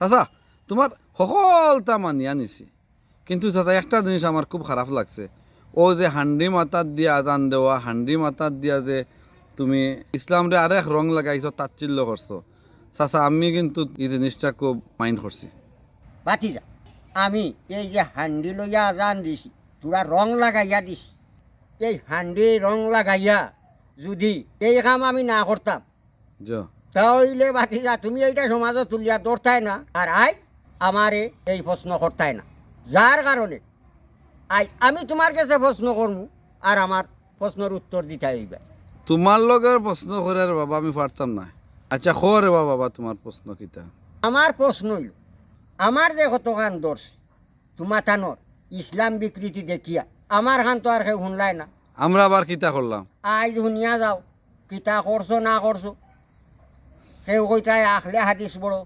চাচা তোমার সকলটা মানিয়া নিছি, কিন্তু চাচা একটা জিনিস আমার খুব খারাপ লাগছে। ও যে হান্ডি মাতার দিয়া আজান দেওয়া, হান্ডি মাতার দিয়া যে তুমি ইসলামরে আরেক রং লাগাইছো, তাচ্ছিল্য করছো। চাচা আমি কিন্তু এই জিনিসটা খুব মাইন্ড করছি। বাতিজা, আমি এই যে হান্ডি লইয়া আজান দিছি, তোরা রং লাগাইয়া দিছি। এই হান্ডি রং লাগাইয়া যদি এই কাম আমি না করতাম, জ তাহলে বাতিজা তুমি এইটা সমাজে তুলিয়া দৌড়তাই না, আর আই আমারে এই প্রশ্ন করতাই না। যার কারণে আই আমি তোমার কাছে প্রশ্ন করবো, আর আমার প্রশ্নের উত্তর দিতে হইবে। তোমার লগের প্রশ্ন করে রে বাবা আমি পারতাম না। আচ্ছা খরে বাবা তোমার প্রশ্ন কিতা? আমার প্রশ্ন হইল, আমার যে কতখান দর্শ তোমার থানোর ইসলাম বিকৃতি দেখিয়া আমার খান তো আর কেউ শুনলাই না। আমরা আবার কিতা করলাম? আজ শুনিয়া যাও কিতা করছো না করছো। কেউ কইতায় আখলে হাদিস বড়,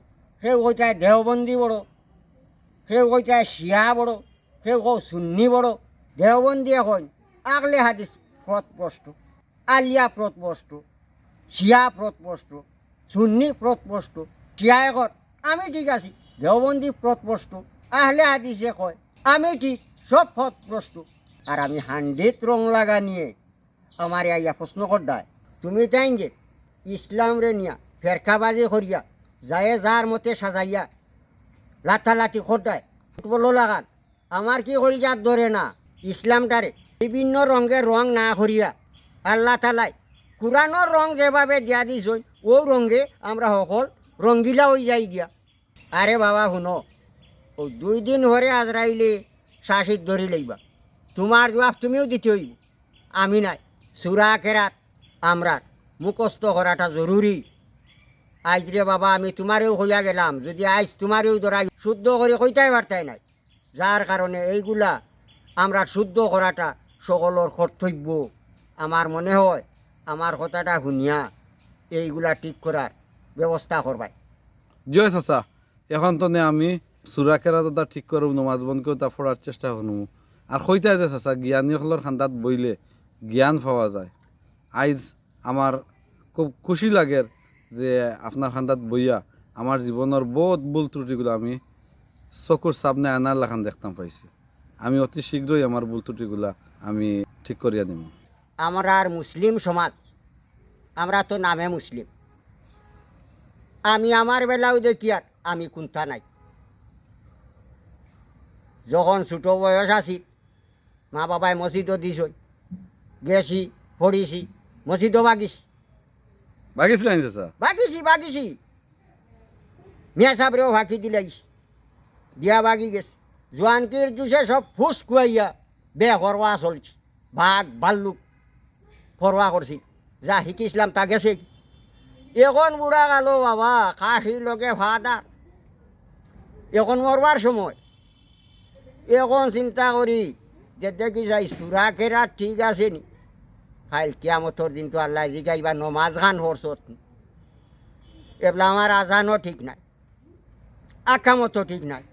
কেউ কইতায় দেওবন্দি বড়, কেউ কইতায় শিয়া বড়, কেউ কৌ সুন্নি বড়। দেওবন্দি এখন আগলে হাদিস প্রতস্পষ্ট, আলিয়া প্রতস্পষ্ট, শিয়া প্রতস্পষ্ট, সুন্নি প্রতস্পষ্ট। শিয়া এখন আমি ঠিক আছি, দেওবন্দি প্রতস্পষ্ট, আহলে হাদিসে কয় আমি ঠিক, সব প্রতস্পষ্ট। আর আমি হান্ড্রেড রং লাগা নিয়ে আমার আইয়া প্রশ্ন করদায় তুমি তাই যে ইসলাম রে নিয়া ফেরকাবাজি করিয়া যায় যার মতে সাজাইয়া লাথালাথি খোটায় ফুটবলও লাগান। আমার কি কলিজাত ধরে না ইসলামটারে বিভিন্ন রঙের রং না করিয়া আল্লাহ তালাই কোরআনের রং যেভাবে দিয়া দিস ও রঙে আমরা সকল রঙ্গিলা হয়ে যাই গিয়া। আরে বাবা শুনো, ও 2 দিন হরে আজরাইলে শাসিত ধরি লইবা, তোমার জবাব তুমিও দিতে হইব, আমি নাই। সুরা কেরাত আমরা মুখস্থ করাটা জরুরি। আজ রে বাবা আমি তোমারেও হইয়া গেলাম, যদি আজ তোমারেও ধরাই শুদ্ধ করে কইতাই পারতাই নাই। যার কারণে এইগুলা আমরা শুদ্ধ করাটা সকলের কর্তব্য। আমার মনে হয় আমার কথাটা শুনিয়া এইগুলা ঠিক করার ব্যবস্থা করবাই। জয় চাচা, এখন তো নে আমি সুরাকেরা তো তা ঠিক করব, নমাজ বনকেও তা পড়ার চেষ্টা করব। আর কইতাই যে চাচা জ্ঞানীসকলের খান্দাত বইলে জ্ঞান পাওয়া যায়। আইজ আমার খুব খুশি লাগে যে আপনার খান্দাত বইয়া আমার জীবনের বহুত ভুল ত্রুটিগুলো আমি চকুর সামনে আনার লাখান দেখতাম পাইছি। আমি অতি শীঘ্রই আমার ভুল ত্রুটিগুলা আমি ঠিক করিয়া দিব। আমরা আর মুসলিম সমাজ, আমরা তো নামে মুসলিম। আমি আমার বেলাও দেখি আর আমি কুন্থা নাই। যখন ছোটো বয়স আছি মা বাবাই মসজিদও দিছ, গেছি পড়িছি, মসজিদও বাগিছি বাগিছিলেন চাচা? বাগিছি মিয়া সাবরেও ফাঁকি দিলাইছি, দিয়া বাগি গেছে। জোয়ানকির জুসে সব ফুস কুয়াইয়া বে ফরওয়া চলছি, বাঘ ভাল্লুক ফরওয়া করছি। যা শিকিছিলাম তা গেছে। এখন বুড়া গেল বাবা, কাশির লগে ভাদা, এখন মরবার সময়। এখন চিন্তা করি যে দেখি যাই সুরা কেরা ঠিক আছে নি, খাইল কিয়ামতর দিন তো আল্লাহ জিগাইবা নমাজ খান হরছত। এবেলা আমার আজানও ঠিক নাই, আকামতো ঠিক নাই,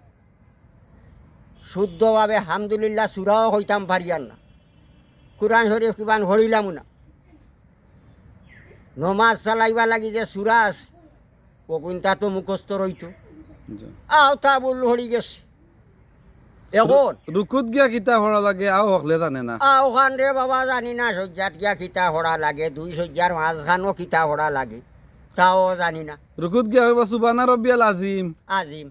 শুদ্ধভাবে হামদুলিল্লাহ সুরাও হইতাম পারিয়ার না, কোরআন শরীফ কিবান হরিলাম না। নমাজ চালাইবা লাগি যে সুরা আছে ও কোনটা তো মুখস্থ রইতো, আও তা বল হরি গেছে। এখন রুকুত গিয়া কিতা হরা লাগে আও হকলে জানে না। ওখান রে বাবা জানি না, সজ্জাত গিয়া কিতা হরা লাগে, 2 সজ্জার মাঝখানও কিতা হরা লাগে তাও জানি না। রুকুত গিয়া হইবা সুবহানা রাব্বিয়াল আজিম। আজিম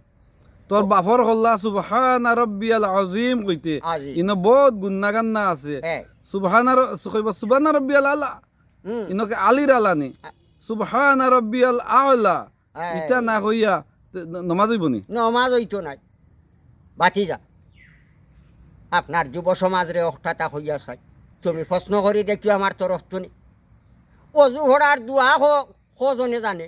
তোর বাফর হল্লা সুবহানা রাব্বিয়াল আজিম কইতে আজিম। ইনো বহুত গুন্না গান্না আছে। হ্যাঁ। কইবা সুবহানা রাব্বিয়াল আলা, ইনোকে আলির আলানি সুবহানা রাব্বিয়াল আলা। হ্যাঁ। ইটা না কইয়া নমাজ হইবনি? নমাজ হইতো নাই। বাতি যা আপনার যুব সমাজরে অষ্টাতা হইয়া চাই, তুমি প্রশ্ন করি দেখিও আমার তরফ তো নেই। অজু ভরার দোয়া কজনে জানে?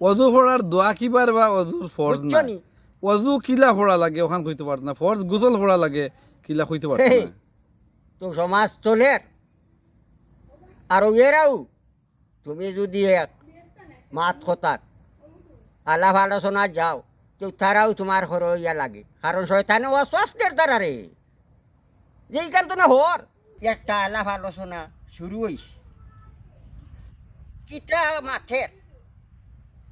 অজু ফোড়ার দোয়া কিবার বা অজুর ফরজ বুঝছো না? নি? অজু কিলা ফোড়া লাগে ওখান কইতে পারত না, ফরজ গোসল ফোড়া লাগে কিলা কইতে পারত হেই, না। তো সমাজ চলে। আর এরাও তুমি যদি এক মাত কথাত আলাপ আলোচনা যাও, তো তারাও তোমার ঘর ইয়া লাগে, কারণ শয়তানে অস্বাস্থ্যের দ্বারা রে যেইখান তো না হর একটা আলাপ আলোচনা শুরু হইস, কিতা মাথের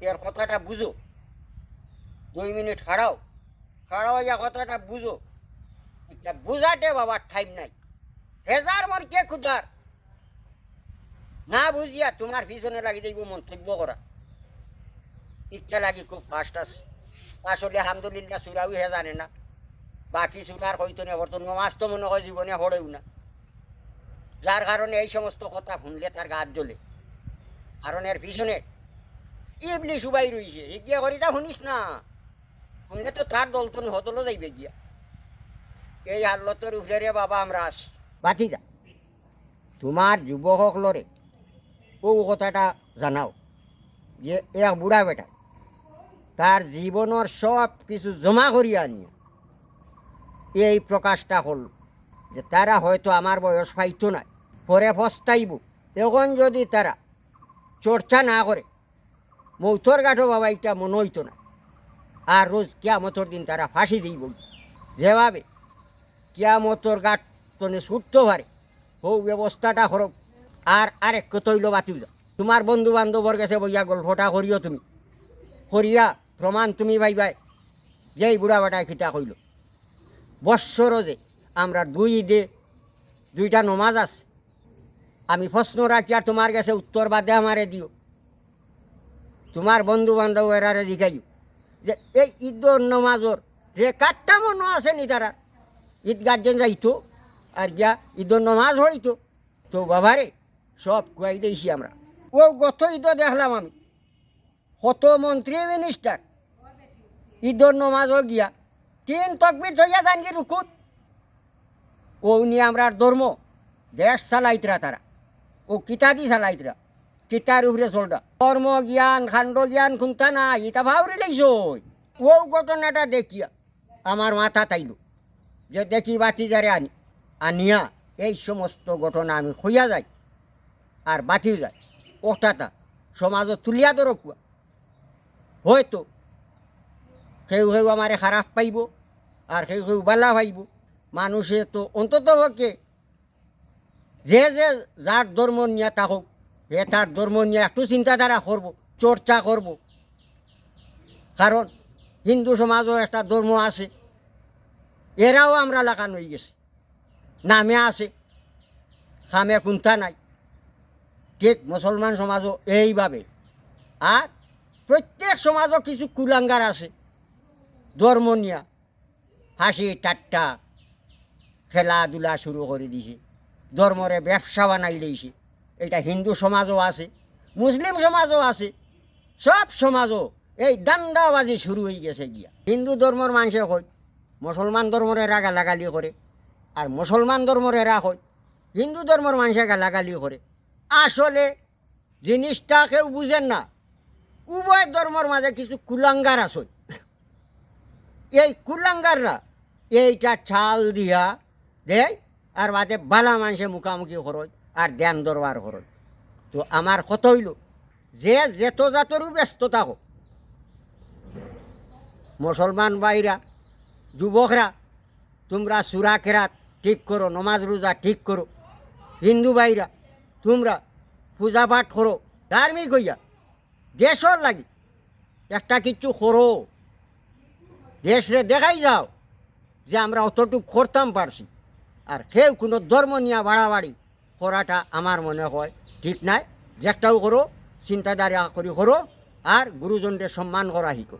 এর কথাটা বুঝো। 2 মিনিট খাড়াও হইয়া কথাটা বুঝো। এটা বুঝাতে বাবার টাইম নাই। হেজার মোর কে খুদার না বুঝিয়া তোমার পিছনে লাগি যাইব মন্তব্য করা। ইচ্ছা লাগি খুব ফাস্ট আছে। আসলে আলহামদুলিল্লাহ সুরাও হে জানে না, বাকি সুরার হয়তো না, বর্তমান নমাজ তো মনে হয় জীবনে হরেও না। যার কারণে এই সমস্ত কথা শুনলে তার গাছ জ্বলে। কারণ এর পিছনে ইবলি সুবাই রইছে, গিয়া করিতা শুনিস না, শুনলে তো তার দল তো হতলো যাইবে গিয়া। এই হালতর উপরে বাবা আমরা আসি। বাতি যা তোমার যুবকসকলরে ও কথাটা জানাও যে এক বুড়া বেটা তার জীবনের সব কিছু জমা করিয়া নিয়ে এই প্রকাশটা হল যে তারা হয়তো আমার বয়স পাইতো না, পরে পস্তাইব। এখন যদি তারা চর্চা না করে মৌতর গাঠো বাবা এটা মনে হইতো না। আর রোজ কিয়ামতর দিন তারা ফাঁসি দিব, যেভাবে কিয়ামতর গাঠ তনে ছুটতে পারে হৌ ব্যবস্থাটা করক। আর আরেক কতইল বাতিও যা তোমার বন্ধু বান্ধবর কাছে বইয়া গল্পটা করিও, তুমি করিয়া প্রমাণ তুমি ভাইবাই যে এই বুড়া বেটায় খিতা কইল। বৎসর যে আমরা 2 ঈদে 2টা নমাজ আছে, আমি প্রশ্ন রাখি আর তোমার কাছে উত্তর বাদে আমারে দিও। তোমার বন্ধু বান্ধব এরারে জিগাইও যে এই ঈদর নমাজর রেকারটা মনে আছে নি তারা ঈদ গার্জেন যাইতো আর গিয়া ঈদর নমাজ হইতো। তো বাবারে সব কুয়াই দিয়েছি আমরা। ও গত ঈদও দেখলাম আমি কত মন্ত্রী মিনিস্টার ঈদর নমাজও গিয়া 3 তকবির ধইয়া যান কি রুকুত। ও নিয়ে আমরা ধর্ম দেশ চালাইতরা তারা, ও কিতা দি চালাইতরা, কিতার উপরে চলটা ধর্ম জ্ঞান খাণ্ড জ্ঞান খুনতা না ইটা ভাবরি লাইছ। ও ঘটনাটা দেখিয়া আমার মাথা তাইল যে দেখি বাতি যারে আনিয়া এই সমস্ত ঘটনা আমি হইয়া যাই আর বাতিও যায় ওটাটা সমাজত তুলিয়া দরকুয়া। হয়তো কেউ কেউ আমারে খারাপ পাইব আর কেউ কেউ বালা পাইব। মানুষে তো অন্তত পক্ষে যে যে যার ধর্ম নিয়ে থাকুক সে তার ধর্ম নিয়ে একটু চিন্তাধারা করব, চর্চা করব। কারণ হিন্দু সমাজও একটা ধর্ম আছে, এরাও আমরা লাগানো হয়ে গেছে, নামে আছে খামে কুন্থা নাই। ঠিক মুসলমান সমাজও এইভাবে। আর প্রত্যেক সমাজও কিছু কুলাঙ্গার আছে ধর্ম নিয়া হাসি ঠাট্টা খেলাধুলা শুরু করে দিছে, ধর্মরে ব্যবসা বানাই লইছে। এটা হিন্দু সমাজও আছে, মুসলিম সমাজও আছে, সব সমাজও এই দান্দাবাজি শুরু হয়ে গেছে গিয়া। হিন্দু ধর্মর মানুষে হয় মুসলমান ধর্মর এরা গালাগালি করে, আর মুসলমান ধর্মর এরা হয় হিন্দু ধর্মর মানুষে গালাগালি করে। আসলে জিনিসটা কেউ বুঝেন না, উভয় ধর্মর মাঝে কিছু কুলাঙ্গার আছে। এই কুলাঙ্গাররা এইটা ছাল দিয়া দেয় আর বাদে বালা মানুষে মুখামুখি খরচ আর ধ্যান দরবার খরচ। তো আমার কত হইল যে যেত জাতরও ব্যস্ততা হোক, মুসলমান ভাইরা যুবকরা তোমরা সুরা কেরাত ঠিক করো, নমাজ রোজা ঠিক করো। হিন্দু ভাইরা তোমরা পূজা পাঠ করো, ধার্মিক হইয়া দেশর লাগি একটা কিচ্ছু করো, দেশরে দেখাই যাও যে আমরা অতটুকু করতাম পারছি। আর কেউ কোনো ধর্ম নিয়ে বাড়াবাড়ি করাটা আমার মনে হয় ঠিক নাই। যেটাও করো চিন্তাধারা করি করো আর গুরুজনদের সম্মান করা শিখো।